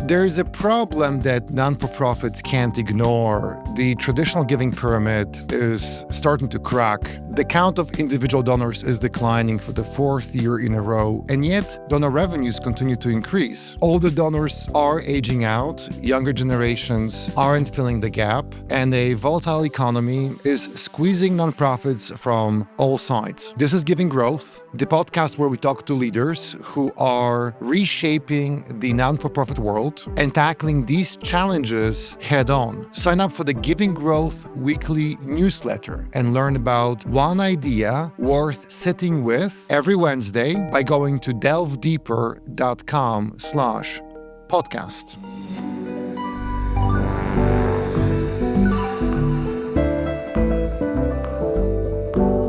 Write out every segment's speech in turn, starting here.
There is a problem that non-for-profits can't ignore. The traditional giving pyramid is starting to crack. The count of individual donors is declining for the fourth year in a row, and yet donor revenues continue to increase. Older donors are aging out, younger generations aren't filling the gap, and a volatile economy is squeezing nonprofits from all sides. This is Giving Growth, the podcast where we talk to leaders who are reshaping the non-for-profit world and tackling these challenges head-on. Sign up for the Giving Growth weekly newsletter and learn about one idea worth sitting with every Wednesday by going to delvedeeper.com/podcast.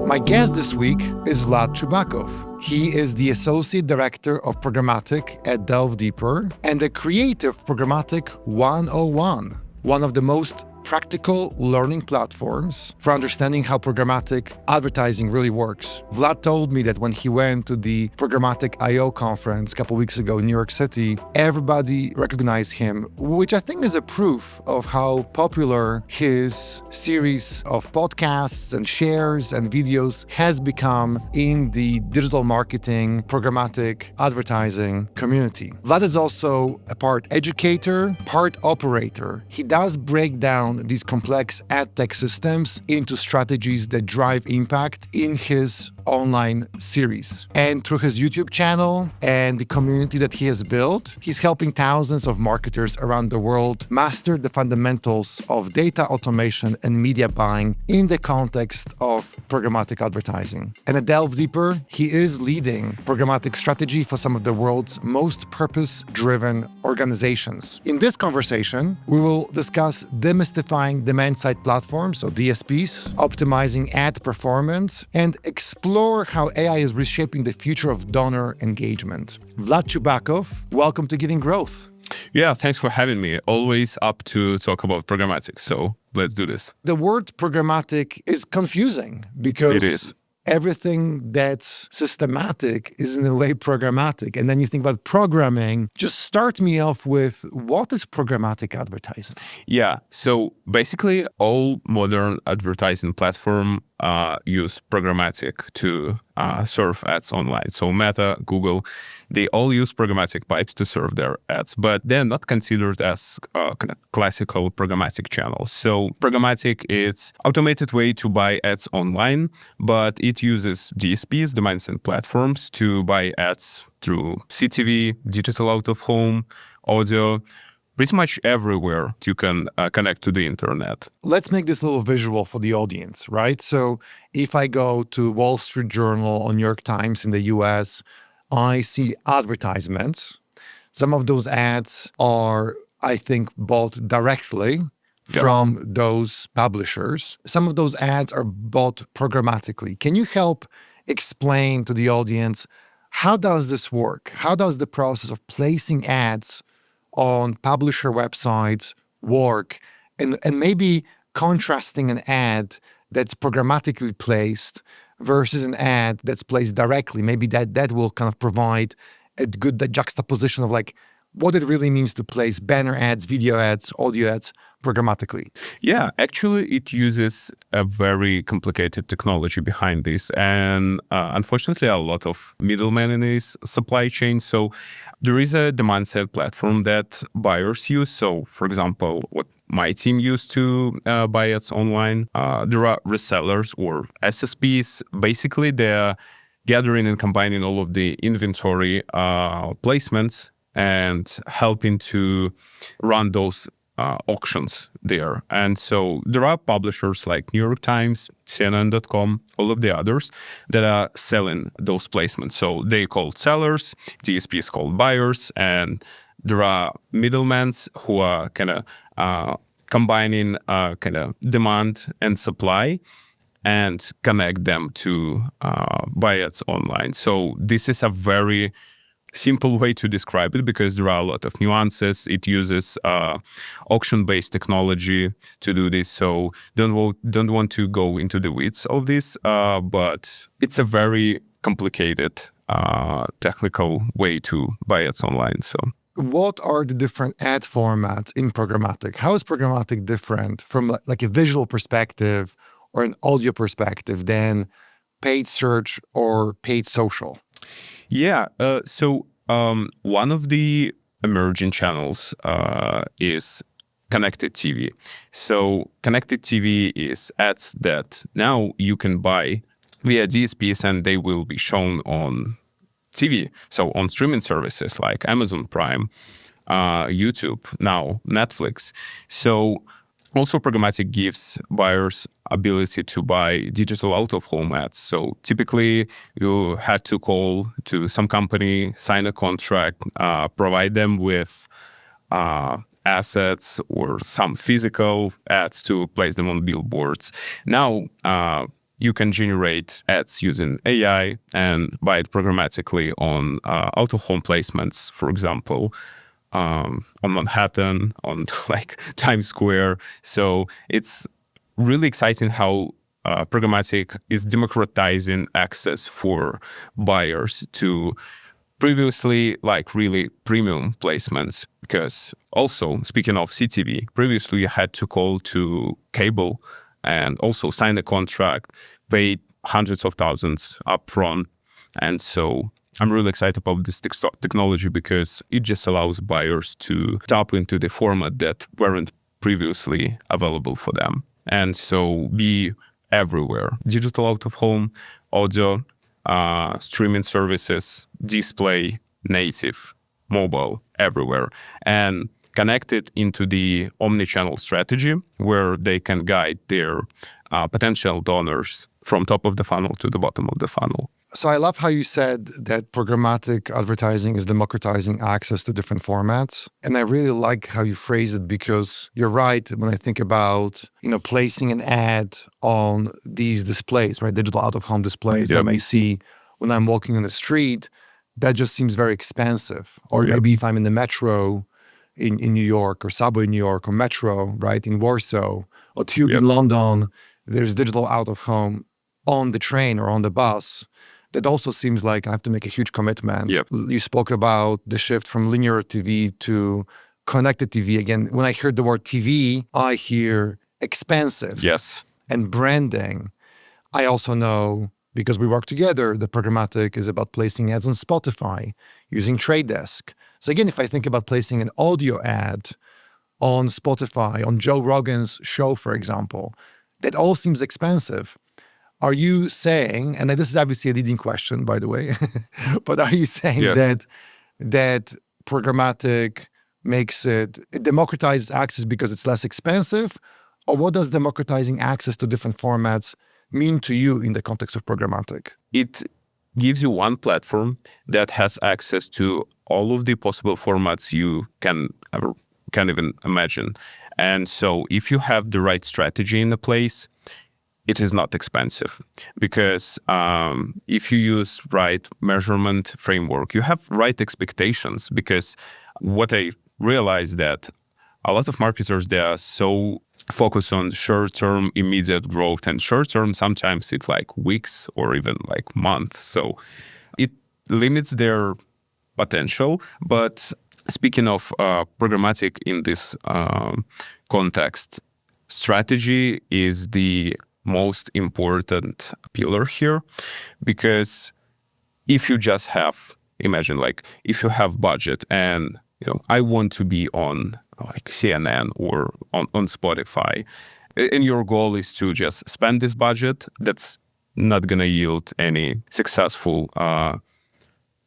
My guest this week is Vlad Chubakov. He is the Associate Director of Programmatic at Delve Deeper and the creator of Programmatic 101, one of the most practical learning platforms for understanding how programmatic advertising really works. Vlad told me that when he went to the Programmatic I.O. conference a couple weeks ago in New York City, everybody recognized him, which I think is a proof of how popular his series of podcasts and shares and videos has become in the digital marketing, programmatic advertising community. Vlad is also a part educator, part operator. He does break down these complex ad tech systems into strategies that drive impact in his online series. And through his YouTube channel and the community that he has built, he's helping thousands of marketers around the world master the fundamentals of data automation and media buying in the context of programmatic advertising. And at Delve Deeper, he is leading programmatic strategy for some of the world's most purpose-driven organizations. In this conversation, we will discuss demystifying demand-side platforms, so DSPs, optimizing ad performance, and explore how AI is reshaping the future of donor engagement. Vlad Chubakov, welcome to Giving Growth. Yeah, thanks for having me. Always up to talk about programmatic, so let's do this. The word programmatic is confusing because it is. Everything that's systematic is in a way programmatic. And then you think about programming. Just start me off with, what is programmatic advertising? Yeah, so basically all modern advertising platforms use programmatic to serve ads online. So Meta, Google, they all use programmatic pipes to serve their ads, but they're not considered as kind of classical programmatic channels. So programmatic is automated way to buy ads online, but it uses DSPs, demand-side platforms, to buy ads through CTV, digital out-of-home, audio, pretty much everywhere you can connect to the internet. Let's make this a little visual for the audience, right? So if I go to Wall Street Journal or New York Times in the US, I see advertisements. Some of those ads are, I think, bought directly from those publishers. Some of those ads are bought programmatically. Can you help explain to the audience, how does this work? How does the process of placing ads on publisher websites work, and maybe contrasting an ad that's programmatically placed versus an ad that's placed directly? Maybe that will kind of provide a good juxtaposition of like what it really means to place banner ads, video ads, audio ads programmatically. Yeah, actually it uses a very complicated technology behind this, and unfortunately a lot of middlemen in this supply chain. So there is a demand-side platform that buyers use. So for example, what my team used to buy ads online, there are resellers or SSPs. Basically they're gathering and combining all of the inventory placements and helping to run those auctions there. And so there are publishers like New York Times, CNN.com, all of the others that are selling those placements. So they called sellers, DSPs called buyers, and there are middlemen who are kind of combining kind of demand and supply and connect them to buy ads online. So this is a very simple way to describe it because there are a lot of nuances. It uses auction-based technology to do this, so don't want to go into the weeds of this, but it's a very complicated technical way to buy ads online. So what are the different ad formats in programmatic? How is programmatic different from like a visual perspective or an audio perspective than paid search or paid social? Yeah. One of the emerging channels is connected TV. So connected TV is ads that now you can buy via DSPs and they will be shown on TV. So on streaming services like Amazon Prime, YouTube, now Netflix. So also programmatic gives buyers ability to buy digital out-of-home ads. So typically you had to call to some company, sign a contract, provide them with assets or some physical ads to place them on billboards. Now you can generate ads using AI and buy it programmatically on out-of-home placements, for example, on Manhattan, on like Times Square. So it's really exciting how programmatic is democratizing access for buyers to previously like really premium placements. Because also, speaking of CTV, previously you had to call to cable and also sign a contract, pay hundreds of thousands upfront. And so I'm really excited about this technology because it just allows buyers to tap into the format that weren't previously available for them. And so be everywhere. Digital out of home, audio, streaming services, display, native, mobile, everywhere. And connected into the omni-channel strategy where they can guide their potential donors from top of the funnel to the bottom of the funnel. So I love how you said that programmatic advertising is democratizing access to different formats. And I really like how you phrase it because you're right when I think about, placing an ad on these displays, right? Digital out-of-home displays that I may see when I'm walking on the street, that just seems very expensive. Or maybe if I'm in the metro in New York or subway in New York or metro, right, in Warsaw or tube in London, there's digital out-of-home on the train or on the bus. That also seems like I have to make a huge commitment. You spoke about the shift from linear TV to connected TV. Again, when I hear the word TV, I hear expensive and branding. I also know, because we work together, the programmatic is about placing ads on Spotify using Trade Desk. So again, if I think about placing an audio ad on Spotify, on Joe Rogan's show, for example, that all seems expensive. Are you saying, and this is obviously a leading question, by the way, but are you saying that programmatic it democratizes access because it's less expensive? Or what does democratizing access to different formats mean to you in the context of programmatic? It gives you one platform that has access to all of the possible formats you can even imagine. And so if you have the right strategy in place, it is not expensive because if you use right measurement framework, you have right expectations. Because what I realized that a lot of marketers, they are so focused on short-term immediate growth, and short-term sometimes it's like weeks or even like months. So it limits their potential. But speaking of programmatic in this context, strategy is the most important pillar here, because if you just have, imagine like if you have budget and I want to be on like CNN or on Spotify, and your goal is to just spend this budget, that's not gonna yield any successful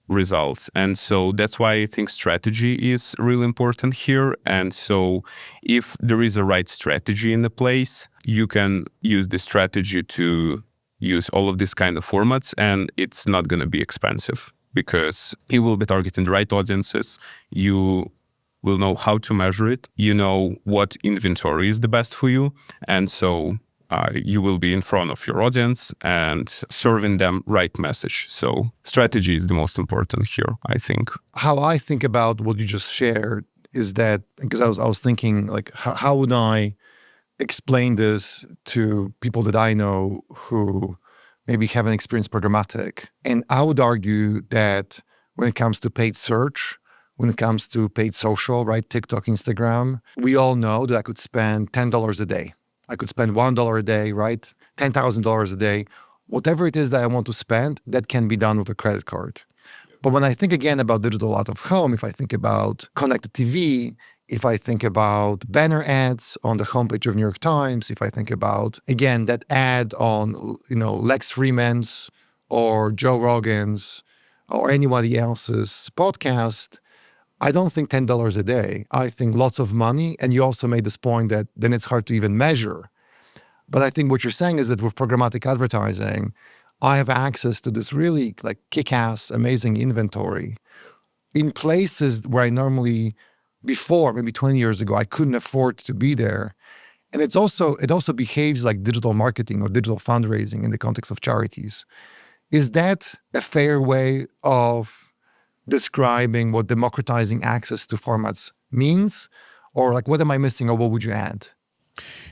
results. And so that's why I think strategy is really important here. And so if there is a right strategy in the place, you can use the strategy to use all of these kind of formats, and it's not going to be expensive because you will be targeting the right audiences. You will know how to measure it. You know what inventory is the best for you. And so you will be in front of your audience and serving them right message. So strategy is the most important here, I think. How I think about what you just shared is that, because I was thinking like, how would I explain this to people that I know who maybe haven't experienced programmatic? And I would argue that when it comes to paid search, when it comes to paid social, right? TikTok, Instagram. We all know that I could spend $10 a day. I could spend $1 a day, right? $10,000 a day. Whatever it is that I want to spend, that can be done with a credit card. But when I think again about digital out of home, if I think about connected TV, if I think about banner ads on the homepage of New York Times, if I think about, again, that ad on, Lex Freeman's or Joe Rogan's or anybody else's podcast, I don't think $10 a day. I think lots of money. And you also made this point that then it's hard to even measure. But I think what you're saying is that with programmatic advertising, I have access to this really like kick-ass, amazing inventory in places where I normally, before, maybe 20 years ago, I couldn't afford to be there. And it also behaves like digital marketing or digital fundraising in the context of charities. Is that a fair way of describing what democratizing access to formats means? Or like, what am I missing, or what would you add?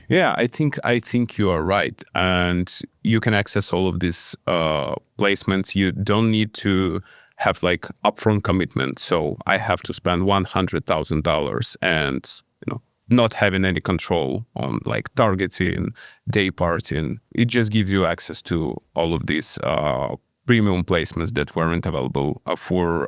Yeah, I think you are right, and you can access all of these placements. You don't need to have like upfront commitment. So I have to spend $100,000 and not having any control on like targeting, day parting. It just gives you access to all of these premium placements that weren't available for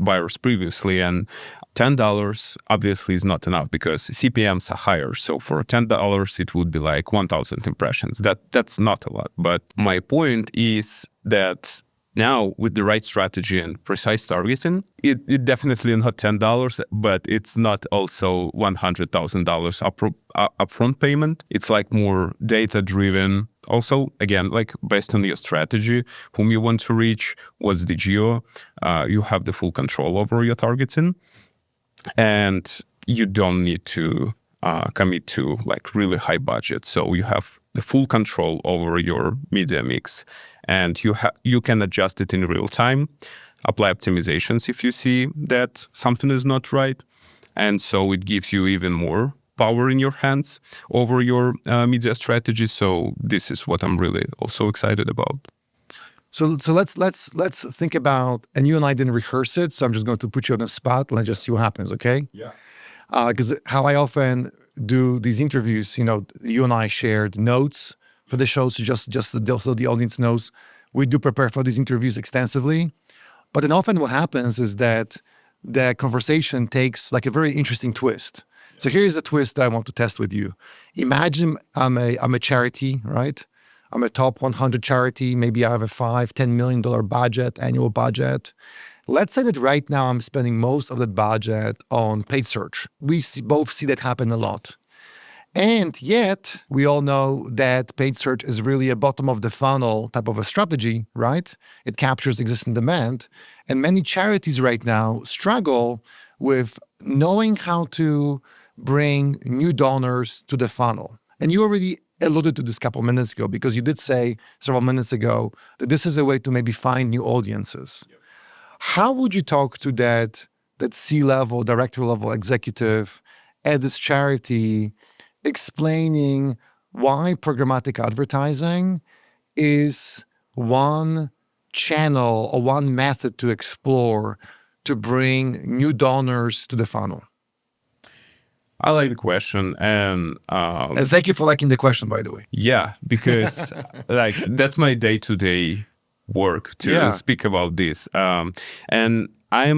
buyers previously. And $10 obviously is not enough because CPMs are higher. So for $10, it would be like 1,000 impressions. That's not a lot. But my point is that now with the right strategy and precise targeting, it definitely not $10, but it's not also $100,000 upfront payment. It's like more data-driven. Also, again, like based on your strategy, whom you want to reach, what's the geo, you have the full control over your targeting. And you don't need to commit to like really high budget. So you have the full control over your media mix, and you can adjust it in real time, apply optimizations if you see that something is not right. And so it gives you even more power in your hands over your media strategy. So this is what I'm really also excited about. So let's think about, and you and I didn't rehearse it, so I'm just going to put you on the spot. Let's just see what happens, okay? Yeah. Because how I often do these interviews, you and I shared notes for the show, so just so the audience knows, we do prepare for these interviews extensively. But then often what happens is that the conversation takes like a very interesting twist. So here's a twist that I want to test with you. Imagine I'm a charity, right? I'm a top 100 charity. Maybe I have a $5-10 million budget, annual budget. Let's say that right now I'm spending most of that budget on paid search. We both see that happen a lot. And yet we all know that paid search is really a bottom of the funnel type of a strategy, right? It captures existing demand. And many charities right now struggle with knowing how to bring new donors to the funnel. And you already alluded to this a couple minutes ago, because you did say several minutes ago that this is a way to maybe find new audiences. Yep. How would you talk to that C-level, director-level executive at this charity, explaining why programmatic advertising is one channel or one method to explore to bring new donors to the funnel? I like the question, and thank you for liking the question, by the way. Yeah, because like that's my day-to-day work to speak about this, and I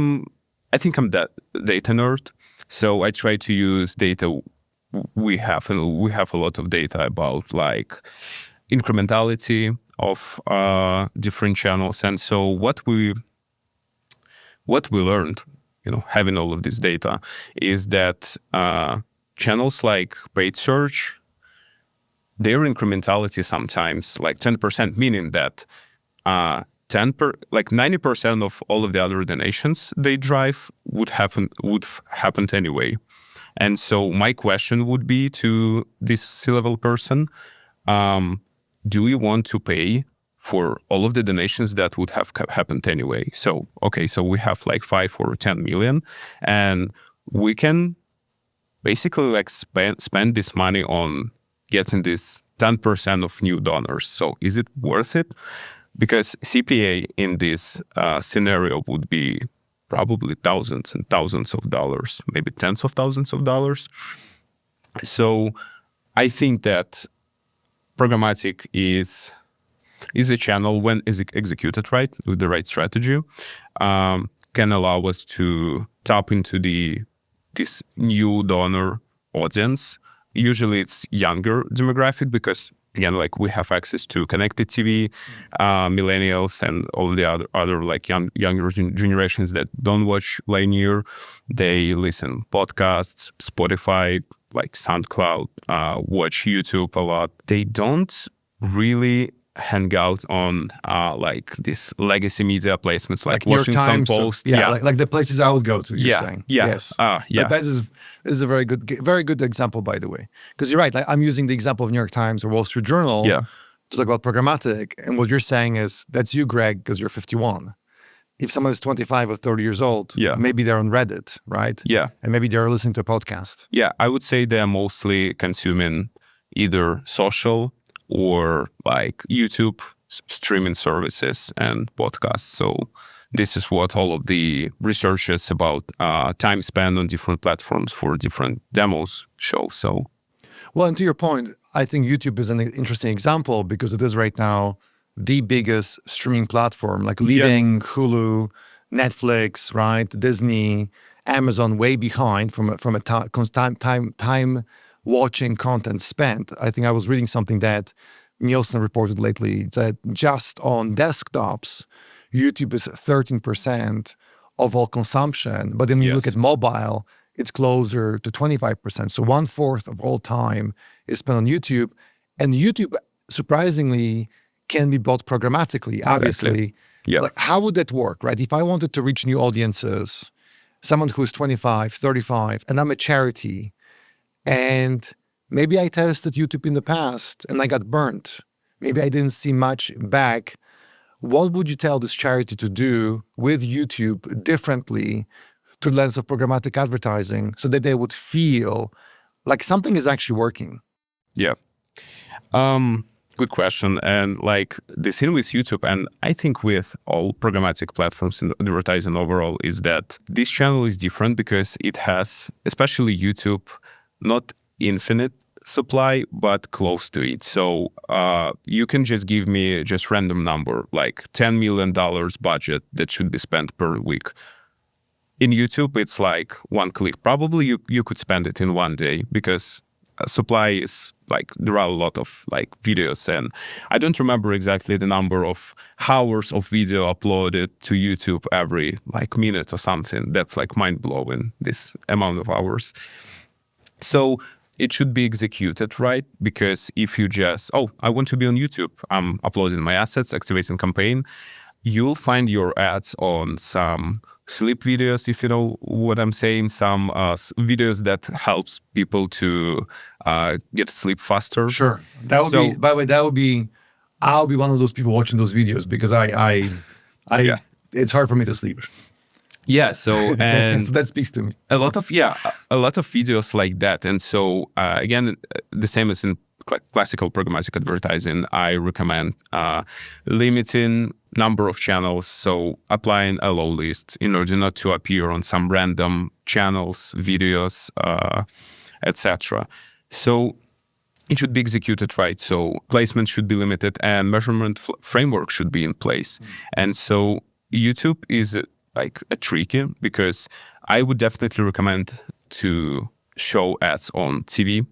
think I'm that data nerd, so I try to use data we have, and we have a lot of data about like incrementality of different channels, and so what we learned, having all of this data, is that channels like paid search, their incrementality sometimes like 10%, meaning that 90% of all of the other donations they drive would have happened anyway. And so my question would be to this C-level person, do you want to pay for all of the donations that would have happened anyway? So, okay, so we have like 5 or 10 million, and we can basically like spend this money on getting this 10% of new donors. So is it worth it? Because CPA in this scenario would be probably thousands and thousands of dollars, maybe tens of thousands of dollars. So I think that programmatic is a channel, when is executed right with the right strategy, can allow us to tap into this new donor audience. Usually it's younger demographic because, again, like we have access to connected TV, millennials, and all the other like younger generations that don't watch linear. They listen podcasts, Spotify, like SoundCloud, watch YouTube a lot. They don't really hang out on like this legacy media placements like New York Washington Times, Post. like the places I would go to. You're saying, yeah, yes, yeah. But this is a very good example, by the way, because you're right. Like, I'm using the example of New York Times or Wall Street Journal to talk about programmatic, and what you're saying is that's you, Greg, because you're 51. If someone is 25 or 30 years old, maybe they're on Reddit, right? Yeah, and maybe they're listening to a podcast. Yeah, I would say they're mostly consuming either social or like YouTube streaming services and podcasts. So this is what all of the researchers about time spent on different platforms for different demos show. So, well, and to your point, I think YouTube is an interesting example because it is right now the biggest streaming platform, like leaving Hulu, Netflix, right, Disney, Amazon way behind from a time watching content spent. I think I was reading something that Nielsen reported lately that just on desktops, YouTube is 13% of all consumption. But then when you look at mobile, it's closer to 25%. So 1/4 of all time is spent on YouTube. And YouTube, surprisingly, can be bought programmatically, obviously. Yeah. Like, how would that work, right? If I wanted to reach new audiences, someone who's 25, 35, and I'm a charity, and maybe I tested YouTube in the past and I got burnt. Maybe I didn't see much back. What would you tell this charity to do with YouTube differently through the lens of programmatic advertising so that they would feel like something is actually working? Yeah. Good question. And like the thing with YouTube, and I think with all programmatic platforms in advertising overall, is that this channel is different because it has, especially YouTube, not infinite supply, but close to it. So you can just give me just random number, like $10 million budget that should be spent per week. In YouTube, it's like one click. Probably you could spend it in one day because supply is like, there are a lot of like videos, and I don't remember exactly the number of hours of video uploaded to YouTube every like minute or something. That's like mind-blowing, this amount of hours. So it should be executed right, because if you just, I want to be on YouTube, I'm uploading my assets, activating campaign, you'll find your ads on some sleep videos, if you know what I'm saying, some videos that helps people to get sleep faster. Sure. That would be, by the way, I'll be one of those people watching those videos because it's hard for me to sleep. Yeah, so and so that speaks to me. A lot of videos like that. And so again, the same as in classical programmatic advertising, I recommend limiting number of channels, so applying a low list in order not to appear on some random channels, videos, etc. So it should be executed right. So placement should be limited and measurement framework should be in place. And so YouTube is like a tricky, because I would definitely recommend to show ads on TV,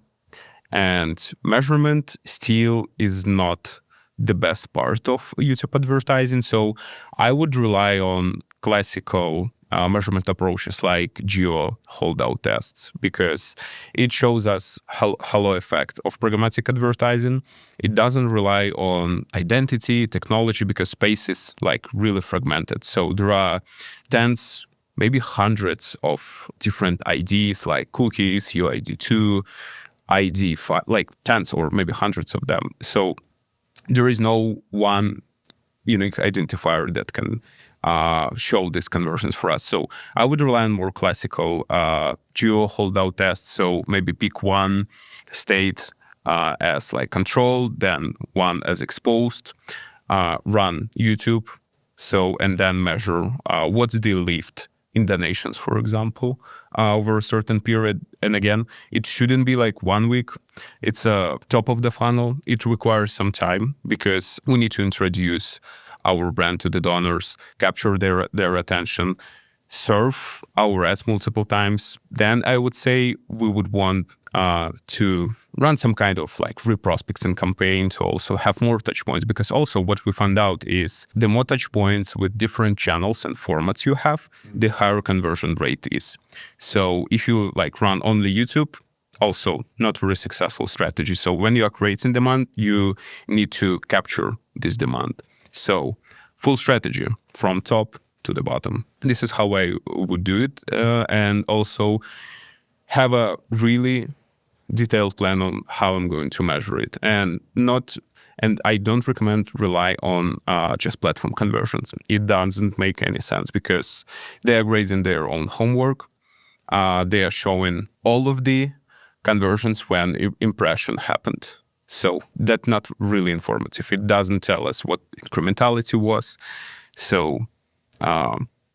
and measurement still is not the best part of YouTube advertising. So I would rely on classical measurement approaches like geo holdout tests, because it shows us halo effect of programmatic advertising. It doesn't rely on identity, technology, because space is like really fragmented. So there are tens, maybe hundreds of different IDs like cookies, UID2, ID5, like tens or maybe hundreds of them. So there is no one unique identifier that can show these conversions for us. So I would rely on more classical geo holdout tests. So maybe pick one state as like control, then one as exposed, run YouTube. So, and then measure what's the lift in donations, for example, over a certain period. And again, it shouldn't be like 1 week. It's a top of the funnel. It requires some time because we need to introduce our brand to the donors, capture their attention, serve our ads multiple times. Then I would say we would want to run some kind of like reprospecting campaign to also have more touch points, because also what we found out is the more touch points with different channels and formats you have, the higher conversion rate is. So if you like run only YouTube, also not very successful strategy. So when you are creating demand, you need to capture this demand. So full strategy from top to the bottom. This is how I would do it, and also have a really detailed plan on how I'm going to measure it, and I don't recommend rely on just platform conversions. It doesn't make any sense because they are grading their own homework. They are showing all of the conversions when impression happened. So that's not really informative. It doesn't tell us what incrementality was. So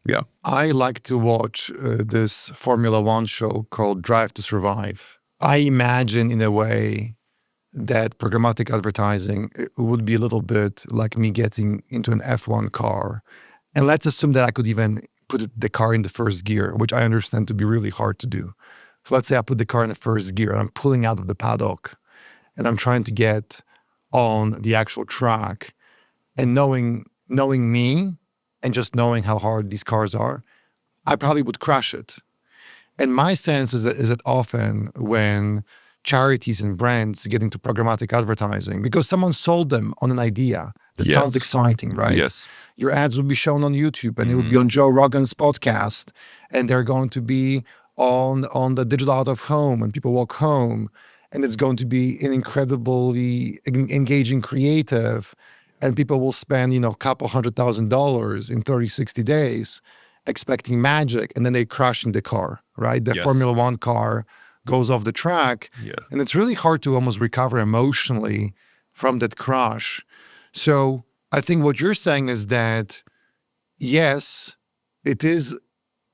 yeah. I like to watch this Formula One show called Drive to Survive. I imagine in a way that programmatic advertising would be a little bit like me getting into an F1 car. And let's assume that I could even put the car in the first gear, which I understand to be really hard to do. So let's say I put the car in the first gear and I'm pulling out of the paddock and I'm trying to get on the actual track, and knowing me, and just knowing how hard these cars are, I probably would crash it. And my sense is that often when charities and brands get into programmatic advertising, because someone sold them on an idea that sounds exciting, right? Yes. Your ads will be shown on YouTube, and it will be on Joe Rogan's podcast, and they're going to be on the digital out of home when people walk home, and it's going to be an incredibly engaging creative. And people will spend, a couple $100,000 in 30, 60 days expecting magic, and then they crash in the car, right? The Formula One car goes off the track. Yeah. And it's really hard to almost recover emotionally from that crash. So I think what you're saying is that, yes, it is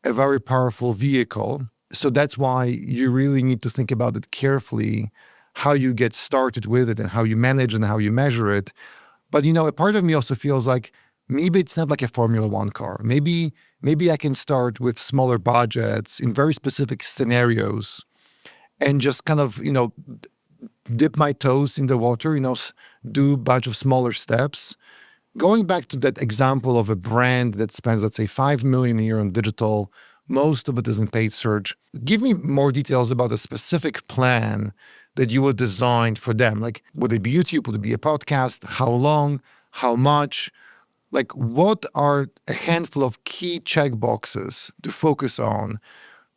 a very powerful vehicle. So that's why you really need to think about it carefully, how you get started with it and how you manage and how you measure it. But, a part of me also feels like maybe it's not like a Formula One car. Maybe I can start with smaller budgets in very specific scenarios and just kind of, dip my toes in the water, do a bunch of smaller steps. Going back to that example of a brand that spends, let's say, $5 million a year on digital, most of it is in paid search. Give me more details about a specific plan that you would design for them. Like, would it be YouTube? Would it be a podcast? How long? How much? Like, what are a handful of key checkboxes to focus on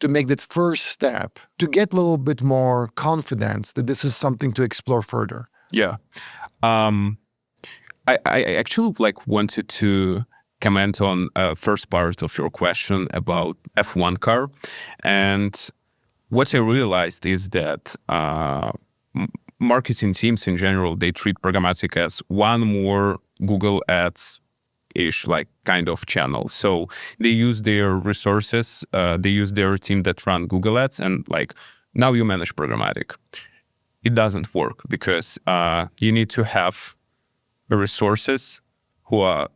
to make that first step, to get a little bit more confidence that this is something to explore further? Yeah. I actually wanted to comment on first part of your question about F1 car. And what I realized is that marketing teams in general, they treat programmatic as one more Google Ads-ish kind of channel. So they use their resources, they use their team that run Google Ads, and now you manage programmatic. It doesn't work because you need to have resources who are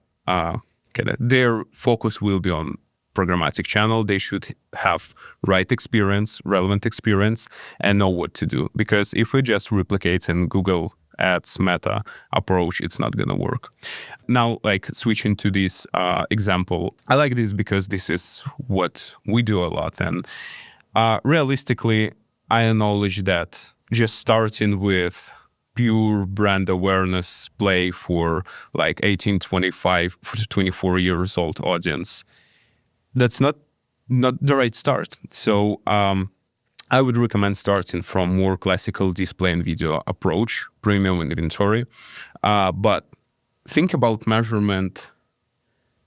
their focus will be on programmatic channel. They should have right experience, relevant experience, and know what to do. Because if we just replicate in Google Ads meta approach, it's not gonna work. Now, switching to this example, I like this because this is what we do a lot. And realistically, I acknowledge that just starting with pure brand awareness play for 18, 25 to 24 years old audience, that's not the right start. So I would recommend starting from more classical display and video approach, premium inventory. But think about measurement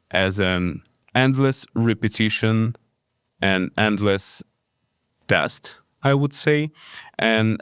as an endless repetition and endless test, I would say. And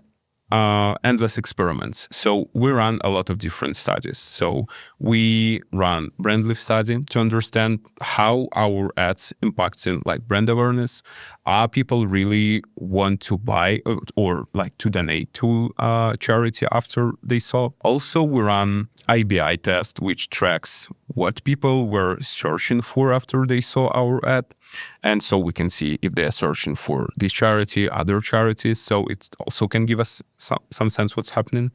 endless experiments. So we run a lot of different studies. So we run brand lift study to understand how our ads impacts in like brand awareness. Are people really want to buy or like to donate to charity after they saw? Also, we run IBI test, which tracks what people were searching for after they saw our ad. And so we can see if they are searching for this charity, other charities. So it also can give us some sense what's happening.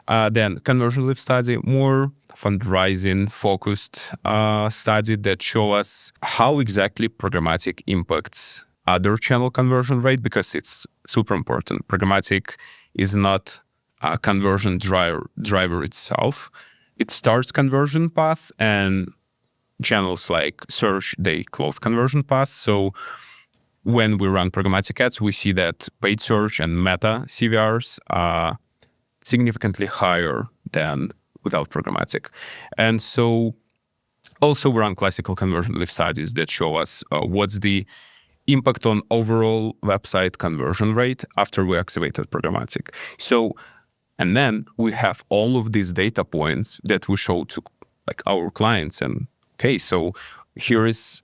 Then conversion lift study, more fundraising focused study that show us how exactly programmatic impacts other channel conversion rate, because it's super important. Programmatic is not a conversion driver itself. It starts conversion path, and channels like search, they close conversion paths. So when we run programmatic ads, we see that paid search and meta CVRs are significantly higher than without programmatic. And so also we run classical conversion lift studies that show us what's the impact on overall website conversion rate after we activated programmatic. So, and then we have all of these data points that we show to like our clients. And okay, so here is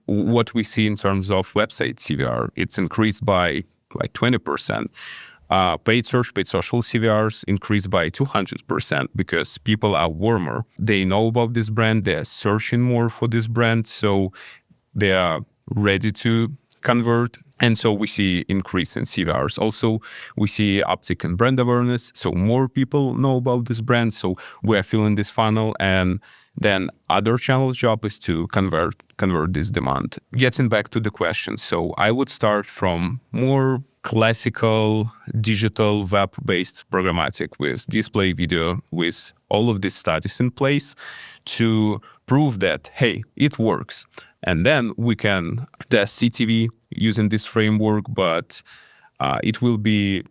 what we see in terms of website CVR. It's increased by like 20%. Paid search, paid social CVRs increased by 200% because people are warmer. They know about this brand. They're searching more for this brand. So they are ready to convert. And so we see increase in CVRs. Also, we see uptick in brand awareness. So more people know about this brand. So we're filling this funnel. And then other channel's job is to convert this demand. Getting back to the question. So I would start from more classical digital web-based programmatic with display video, with all of these studies in place to prove that, hey, it works. And then we can test CTV using this framework, but it will be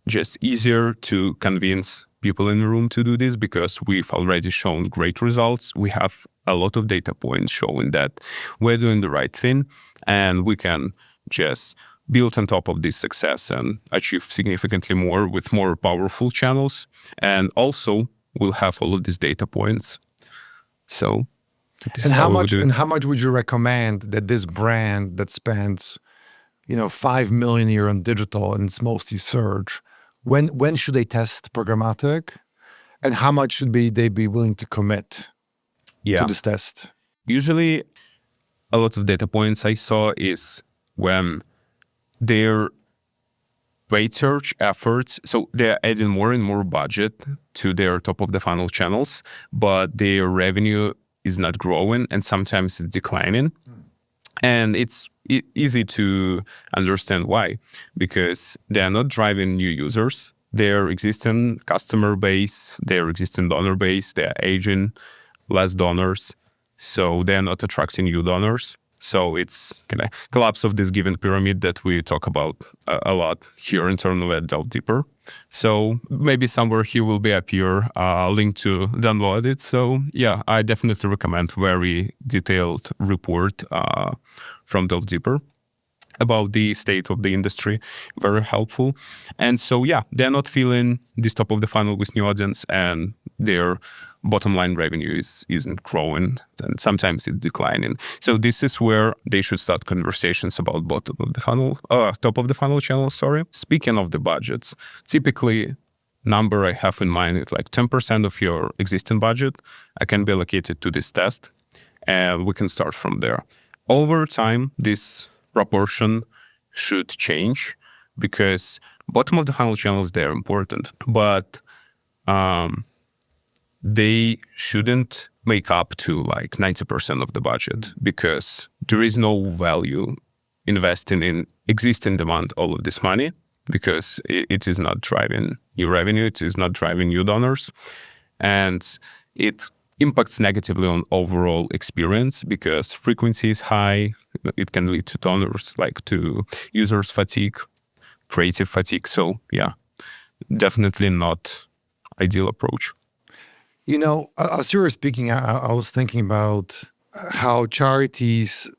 just easier to convince people in the room to do this because we've already shown great results. We have a lot of data points showing that we're doing the right thing, and we can just build on top of this success and achieve significantly more with more powerful channels. And also we'll have all of these data points. So this And is how we much do it. and how much would you recommend that this brand that spends, 5 million a year on digital and it's mostly search, when should they test programmatic, and how much should they be willing to commit to this test? Usually a lot of data points I saw is when their paid search efforts, so they're adding more and more budget to their top of the funnel channels, but their revenue is not growing and sometimes it's declining. And it's easy to understand why, because they're not driving new users. Their existing customer base, their existing donor base, they're aging, less donors. So they're not attracting new donors. So it's kind of collapse of this given pyramid that we talk about a lot here internally at Delve Deeper. So maybe somewhere here will be appear a link to download it. So yeah, I definitely recommend very detailed report from Delve Deeper about the state of the industry. Very helpful. And so yeah, they're not filling this top of the funnel with new audience, and their bottom line revenue isn't growing, and sometimes it's declining. So this is where they should start conversations about top of the funnel channels, sorry. Speaking of the budgets, typically number I have in mind is like 10% of your existing budget can be allocated to this test, and we can start from there. Over time, this proportion should change because bottom of the funnel channels, they're important, but they shouldn't make up to like 90% of the budget, because there is no value investing in existing demand all of this money, because it is not driving new revenue, it is not driving new donors, and it impacts negatively on overall experience because frequency is high. It can lead to donors, like to users fatigue, creative fatigue. So yeah, definitely not ideal approach. As you were speaking, I was thinking about how charities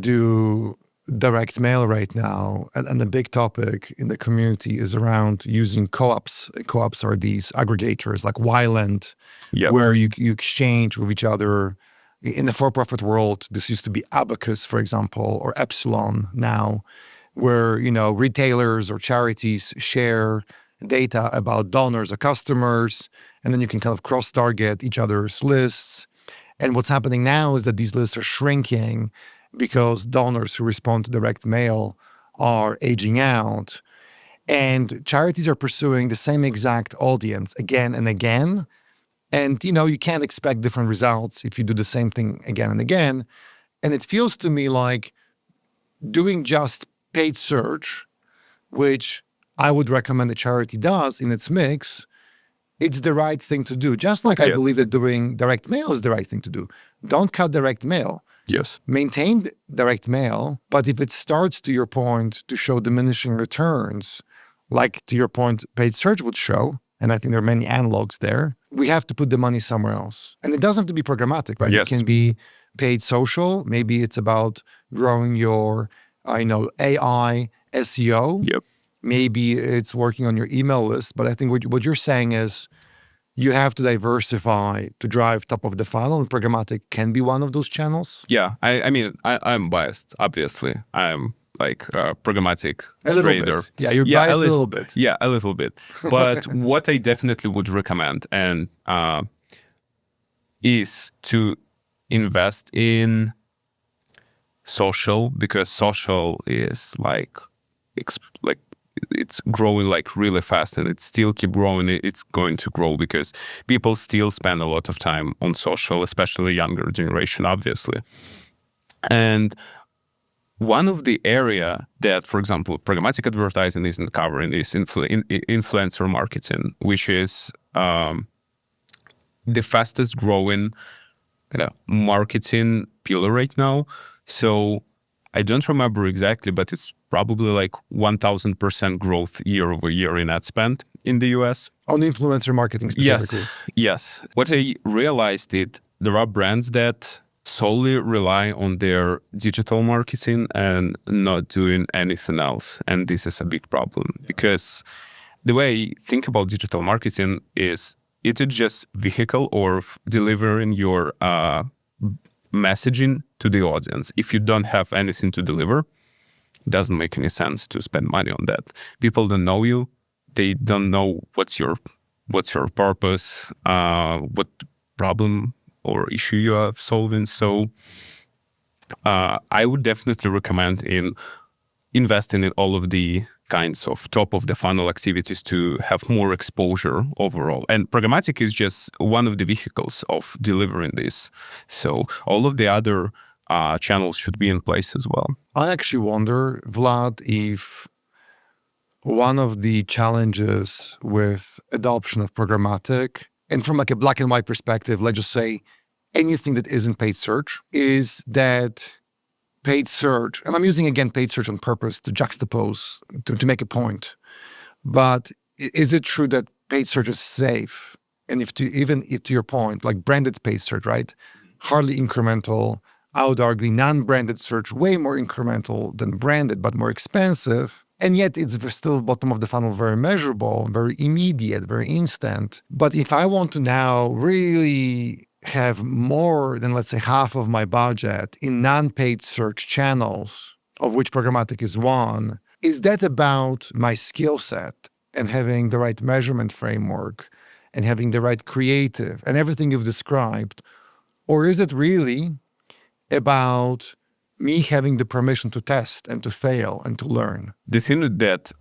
do direct mail right now, and the big topic in the community is around using co-ops. Co-ops are these aggregators like Wyland, Yep. where you exchange with each other. In the for-profit world, this used to be Abacus, for example, or Epsilon now, where retailers or charities share data about donors or customers, and then you can kind of cross-target each other's lists. And what's happening now is that these lists are shrinking because donors who respond to direct mail are aging out. And charities are pursuing the same exact audience again and again. And, you can't expect different results if you do the same thing again and again. And it feels to me like doing just paid search, which I would recommend a charity does in its mix, it's the right thing to do. Just like I believe that doing direct mail is the right thing to do. Don't cut direct mail. Yes. Maintain direct mail, but if it starts, to your point, to show diminishing returns, like to your point, paid search would show, and I think there are many analogs there, we have to put the money somewhere else. And it doesn't have to be programmatic, right? Yes. It can be paid social. Maybe it's about growing your, AI, SEO. Yep. Maybe it's working on your email list. But I think what you're saying is you have to diversify to drive top of the funnel, and programmatic can be one of those channels. Yeah. I mean, I'm biased, obviously. I'm like a programmatic A little trader. bit. Yeah, you're biased a little bit. Yeah, a little bit. But what I definitely would recommend and is to invest in social, because social is like it's growing like really fast, and it still keep growing. It's going to grow because people still spend a lot of time on social, especially younger generation, obviously. And one of the area that, for example, programmatic advertising isn't covering is influencer marketing, which is the fastest growing marketing pillar right now. So I don't remember exactly, but it's probably like 1,000% growth year over year in ad spend in the US. On influencer marketing specifically. Yes. What I realized is there are brands that solely rely on their digital marketing and not doing anything else. And this is a big problem because the way I think about digital marketing is it's just vehicle or delivering your messaging to the audience. If you don't have anything to deliver, it doesn't make any sense to spend money on that. People don't know you. They don't know what's your purpose, what problem or issue you are solving. So I would definitely recommend in investing in all of the kinds of top of the funnel activities to have more exposure overall. And programmatic is just one of the vehicles of delivering this. So all of the other channels should be in place as well. I actually wonder, Vlad, if one of the challenges with adoption of programmatic, and from like a black and white perspective, let's just say anything that isn't paid search, is that paid search, and I'm using again paid search on purpose to juxtapose, to make a point, but is it true that paid search is safe? And even to your point, like branded paid search, right? Hardly incremental. I would argue non-branded search way more incremental than branded, but more expensive. And yet it's still bottom of the funnel, very measurable, very immediate, very instant. But if I want to now really have more than, let's say, half of my budget in non-paid search channels, of which programmatic is one, is that about my skill set and having the right measurement framework and having the right creative and everything you've described? Or is it really about me having the permission to test and to fail and to learn? The thing that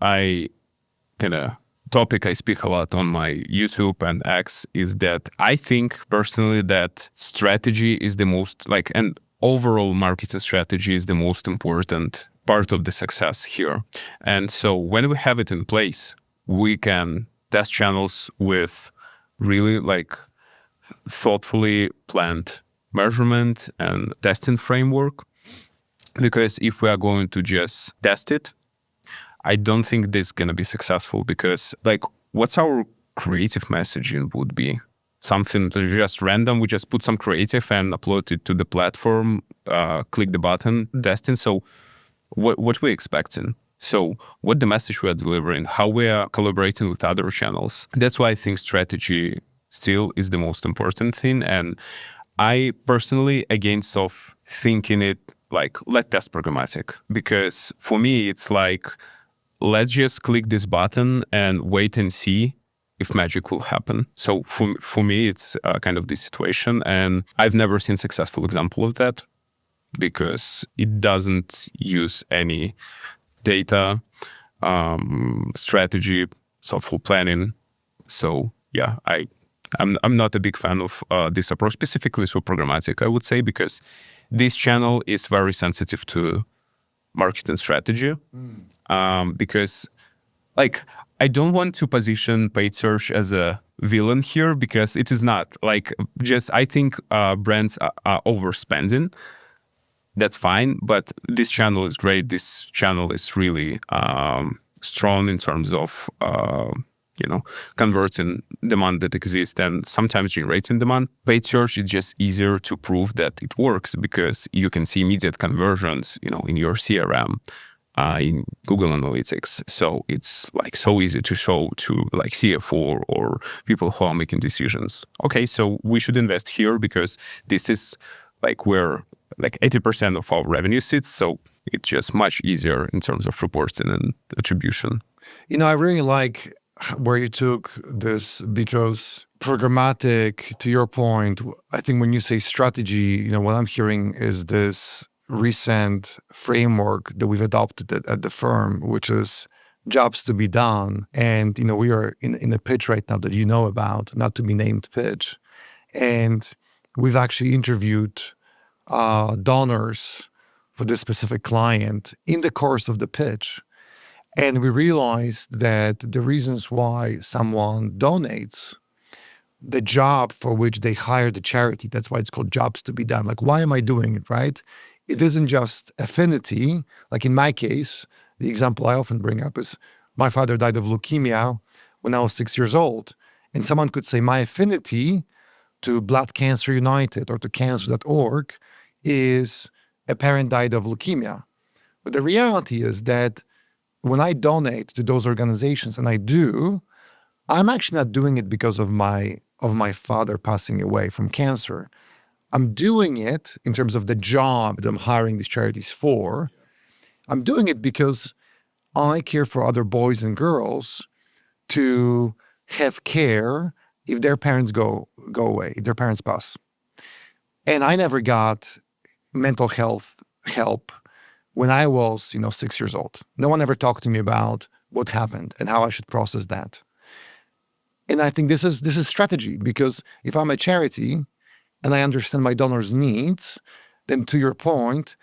topic I speak a lot on my YouTube and X is that I think personally that strategy is the most and overall marketing strategy is the most important part of the success here. And so when we have it in place, we can test channels with really thoughtfully planned measurement and testing framework. Because if we are going to just test it, I don't think this is going to be successful because what's our creative messaging would be? Something that is just random. We just put some creative and upload it to the platform, click the button, testing. So what we're expecting. So what the message we are delivering, how we are collaborating with other channels. That's why I think strategy still is the most important thing. And I personally against of thinking it like, let's test programmatic. Because for me, it's like, let's just click this button and wait and see if magic will happen. So for me, it's kind of this situation. And I've never seen successful example of that because it doesn't use any data, strategy, thoughtful planning. So yeah, I'm not a big fan of this approach, specifically for programmatic, I would say, because this channel is very sensitive to marketing strategy. Because like, I don't want to position paid search as a villain here because it is not. Like, just I think brands are overspending. That's fine, but this channel is great. This channel is really strong in terms of converting demand that exists and sometimes generating demand. Paid search is just easier to prove that it works because you can see immediate conversions, in your CRM, in Google Analytics. So it's like so easy to show to like CFO or people who are making decisions. Okay, so we should invest here because this is like where like 80% of our revenue sits. So it's just much easier in terms of reporting and attribution. I really like where you took this because programmatic, to your point, I think when you say strategy, what I'm hearing is this recent framework that we've adopted at the firm, which is jobs to be done. And, we are in a pitch right now that you know about, not to be named pitch. And we've actually interviewed donors for this specific client in the course of the pitch. And we realized that the reasons why someone donates, the job for which they hire the charity, that's why it's called jobs to be done. Like, why am I doing it, right? It isn't just affinity. Like in my case, the example I often bring up is my father died of leukemia when I was 6 years old. And someone could say my affinity to Blood Cancer United or to cancer.org is a parent died of leukemia. But the reality is that when I donate to those organizations, and I do, I'm actually not doing it because of my father passing away from cancer. I'm doing it in terms of the job that I'm hiring these charities for. I'm doing it because I care for other boys and girls to have care if their parents go away, if their parents pass. And I never got mental health help when I was, 6 years old. No one ever talked to me about what happened and how I should process that. And I think this is strategy, because if I'm a charity and I understand my donors' needs, then to your point,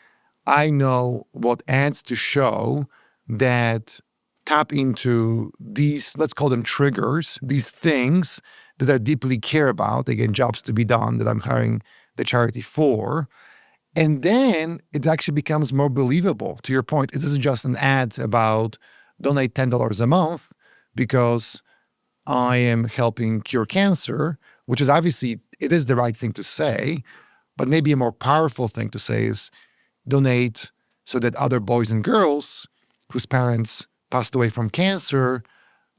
I know what ads to show that tap into these, let's call them triggers, these things that I deeply care about, again, jobs to be done that I'm hiring the charity for. And then it actually becomes more believable. To your point, it isn't just an ad about donate $10 a month because I am helping cure cancer, which is obviously, it is the right thing to say, but maybe a more powerful thing to say is donate so that other boys and girls whose parents passed away from cancer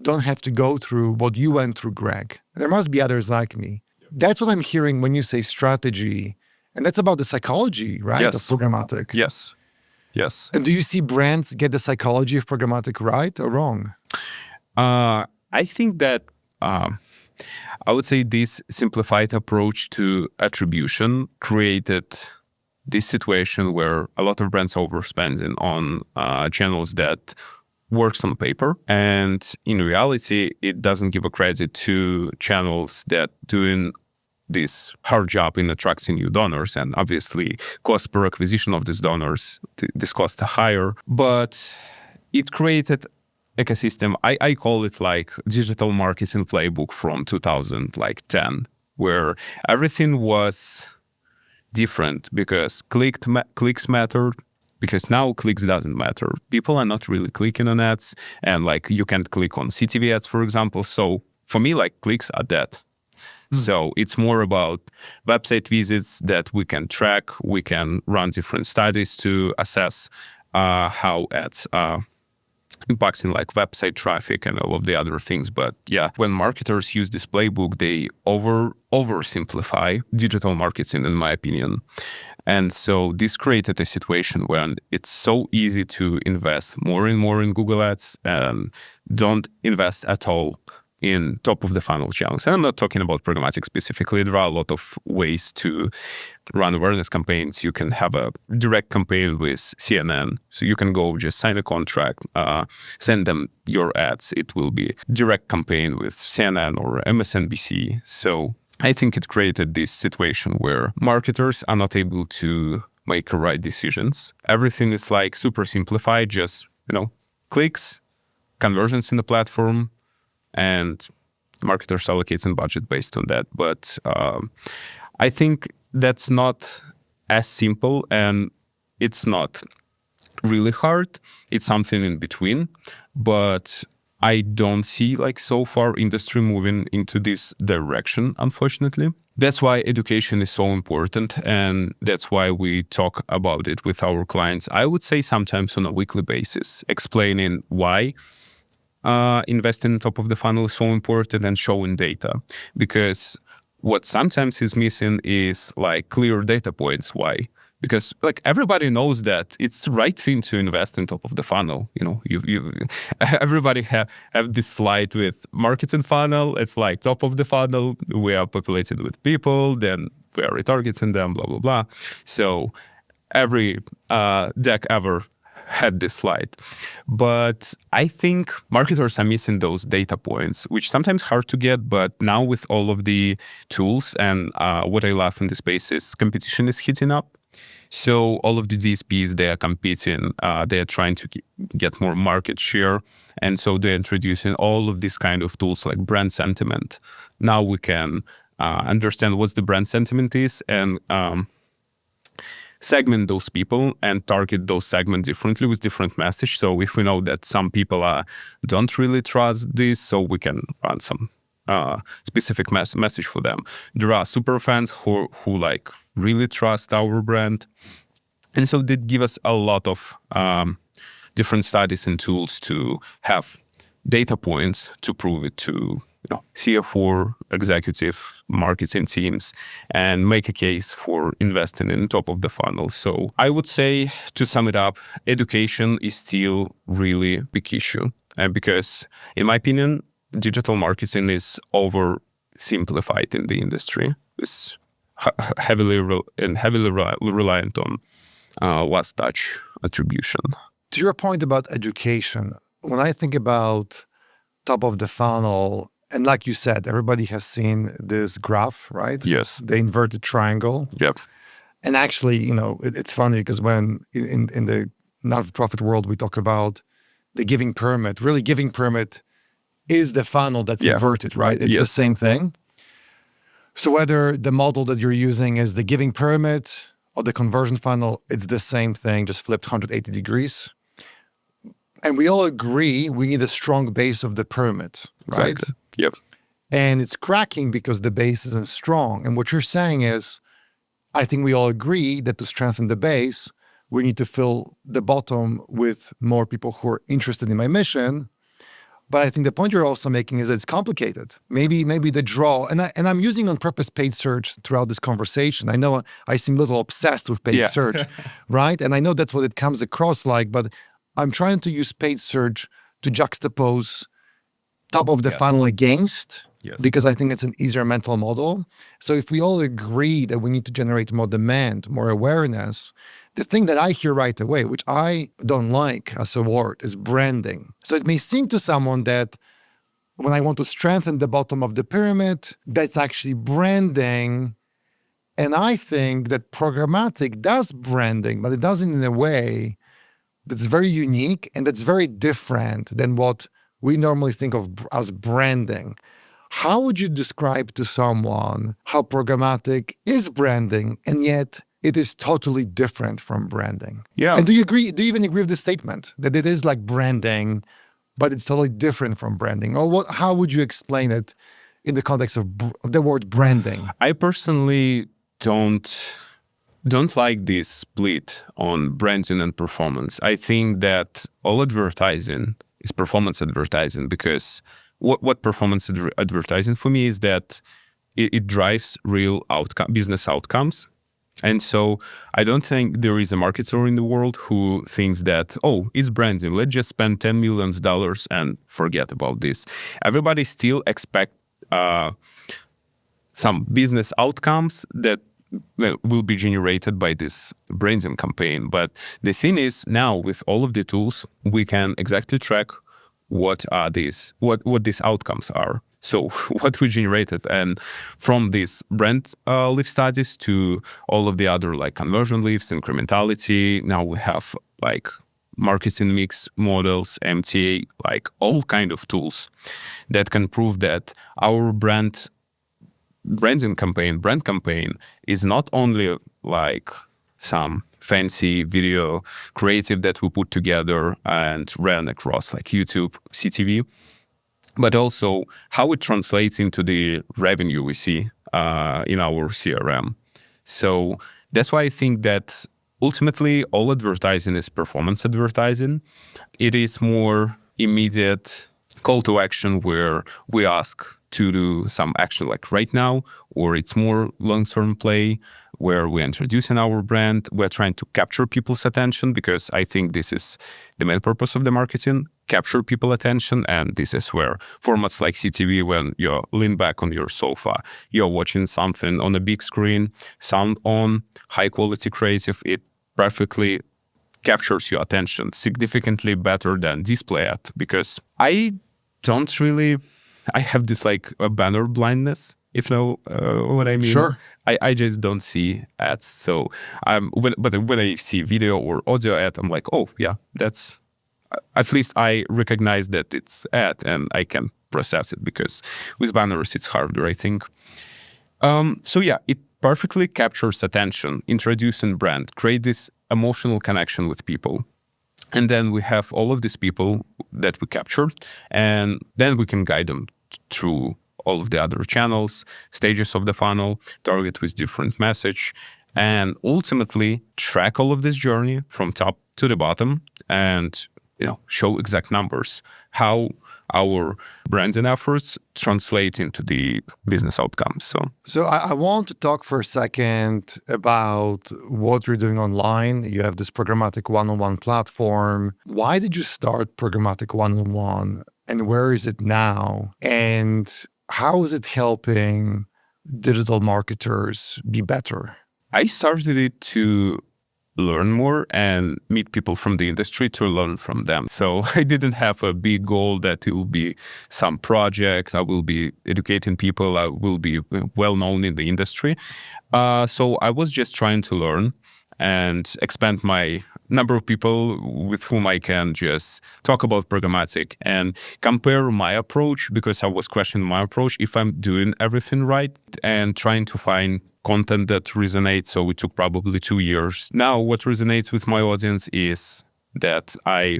don't have to go through what you went through, Greg. There must be others like me. That's what I'm hearing when you say strategy. And that's about the psychology, right? Yes. Of programmatic. Yes. And do you see brands get the psychology of programmatic right or wrong? I think that I would say this simplified approach to attribution created this situation where a lot of brands are overspending on channels that works on paper. And in reality, it doesn't give a credit to channels that doing this hard job in attracting new donors. And obviously, cost per acquisition of these donors, this costs are higher. But it created ecosystem. I call it like digital marketing playbook from 2010, where everything was different because clicks mattered. Because now clicks doesn't matter. People are not really clicking on ads, and like you can't click on CTV ads, for example. So for me, like clicks are dead. So it's more about website visits that we can track. We can run different studies to assess how ads impacting like website traffic and all of the other things. But yeah, when marketers use this playbook, they oversimplify digital marketing, in my opinion. And so this created a situation where it's so easy to invest more and more in Google Ads and don't invest at all in top of the funnel channels. And I'm not talking about programmatic specifically. There are a lot of ways to run awareness campaigns. You can have a direct campaign with CNN. So you can go just sign a contract, send them your ads. It will be direct campaign with CNN or MSNBC. So I think it created this situation where marketers are not able to make right decisions. Everything is like super simplified, just, clicks, conversions in the platform, and marketers allocating budget based on that. But I think that's not as simple, and it's not really hard. It's something in between. But I don't see like so far industry moving into this direction, unfortunately. That's why education is so important, and that's why we talk about it with our clients. I would say sometimes on a weekly basis, explaining why investing in top of the funnel is so important and showing data. Because what sometimes is missing is like clear data points. Why? Because like everybody knows that it's the right thing to invest in top of the funnel. Everybody have this slide with marketing funnel. It's like top of the funnel, we are populated with people, then we are retargeting them, blah, blah, blah. So every deck ever had this slide. But I think marketers are missing those data points, which sometimes hard to get. But now with all of the tools and what I love in the space is competition is heating up. So all of the DSPs, they are competing, they are trying to get more market share. And so they're introducing all of these kind of tools like brand sentiment. Now we can understand what the brand sentiment is and segment those people and target those segments differently with different message. So if we know that some people don't really trust this, so we can run some specific message for them. There are super fans who like really trust our brand. And so they give us a lot of different studies and tools to have data points to prove it to CFO, executive marketing teams, and make a case for investing in top of the funnel. So I would say, to sum it up, education is still really a big issue. Because in my opinion, digital marketing is oversimplified in the industry. It's heavily reliant on last touch attribution. To your point about education, when I think about top of the funnel, and like you said, everybody has seen this graph, right? Yes. The inverted triangle. Yep. And actually, it's funny because when in the not-for-profit world, we talk about the giving pyramid, really giving pyramid is the funnel that's inverted, right? It's the same thing. So whether the model that you're using is the giving pyramid or the conversion funnel, it's the same thing, just flipped 180 degrees. And we all agree we need a strong base of the pyramid, right? Exactly. Yep. And it's cracking because the base isn't strong. And what you're saying is, I think we all agree that to strengthen the base, we need to fill the bottom with more people who are interested in my mission. But I think the point you're also making is that it's complicated. Maybe the draw, and I'm using on purpose paid search throughout this conversation. I know I seem a little obsessed with paid search, right? And I know that's what it comes across like, but I'm trying to use paid search to juxtapose top of the funnel against, because I think it's an easier mental model. So if we all agree that we need to generate more demand, more awareness, the thing that I hear right away, which I don't like as a word, is branding. So it may seem to someone that when I want to strengthen the bottom of the pyramid, that's actually branding. And I think that programmatic does branding, but it does it in a way that's very unique and that's very different than what we normally think of as branding. How would you describe to someone how programmatic is branding and yet it is totally different from branding? Yeah. And do you even agree with this statement that it is like branding, but it's totally different from branding? Or how would you explain it in the context of the word branding? I personally don't don't like this split on branding and performance. I think that all advertising is performance advertising, because what performance advertising for me is that it drives real business outcomes. And so I don't think there is a marketer in the world who thinks that, oh, it's branding, let's just spend $10 million and forget about this. Everybody still expect some business outcomes that will be generated by this branding campaign. But the thing is, now with all of the tools, we can exactly track what these outcomes are. So what we generated, and from these brand lift studies to all of the other like conversion lifts, incrementality, now we have like marketing mix models, MTA, like all kind of tools that can prove that our brand campaign is not only like some fancy video creative that we put together and ran across like YouTube, CTV, but also how it translates into the revenue we see in our CRM. So that's why I think that ultimately all advertising is performance advertising. It is more immediate call to action where we ask to do some action like right now, or it's more long-term play where we're introducing our brand. We're trying to capture people's attention, because I think this is the main purpose of the marketing, capture people's attention. And this is where formats like CTV, when you lean back on your sofa, you're watching something on a big screen, sound on, high quality creative, it perfectly captures your attention significantly better than display ad, because I have this like a banner blindness, if you know what I mean. Sure. I just don't see ads. So when I see video or audio ad, I'm like, oh yeah, that's, at least I recognize that it's ad and I can process it, because with banners it's harder, I think. So yeah, it perfectly captures attention, introducing brand, create this emotional connection with people. And then we have all of these people that we captured, and then we can guide them through all of the other channels, stages of the funnel, target with different message, and ultimately track all of this journey from top to the bottom, and show exact numbers, how our branding efforts translate into the business outcomes. So I want to talk for a second about what you're doing online. You have this Programmatic One-on-One platform. Why did you start Programmatic One-on-One, and where is it now? And how is it helping digital marketers be better? I started it to learn more and meet people from the industry to learn from them. So I didn't have a big goal that it will be some project, I will be educating people, I will be well known in the industry. So I was just trying to learn and expand my number of people with whom I can just talk about programmatic and compare my approach, because I was questioning my approach, if I'm doing everything right, and trying to find content that resonates. So it took probably 2 years. Now what resonates with my audience is that I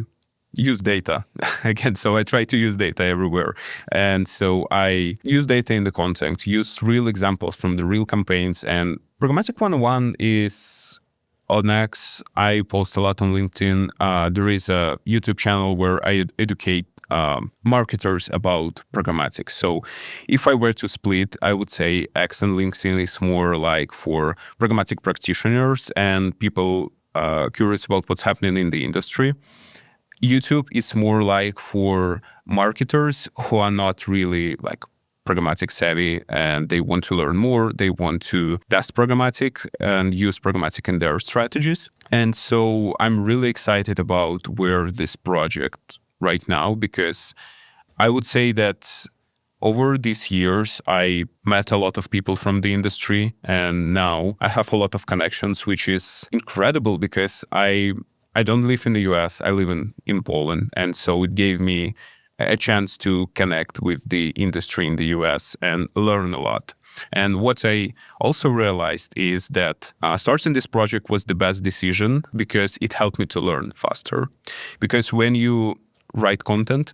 use data again. So I try to use data everywhere. And so I use data in the content, use real examples from the real campaigns. And Programmatic 101 is on X. I post a lot on LinkedIn. There is a YouTube channel where I educate marketers about programmatic. So if I were to split, I would say X and LinkedIn is more like for programmatic practitioners and people curious about what's happening in the industry. YouTube is more like for marketers who are not really like programmatic savvy and they want to learn more. They want to test programmatic and use programmatic in their strategies. And so I'm really excited about where this project right now, because I would say that over these years, I met a lot of people from the industry, and now I have a lot of connections, which is incredible because I don't live in the US, I live in Poland. And so it gave me a chance to connect with the industry in the US and learn a lot. And what I also realized is that starting this project was the best decision because it helped me to learn faster. Because when you write content,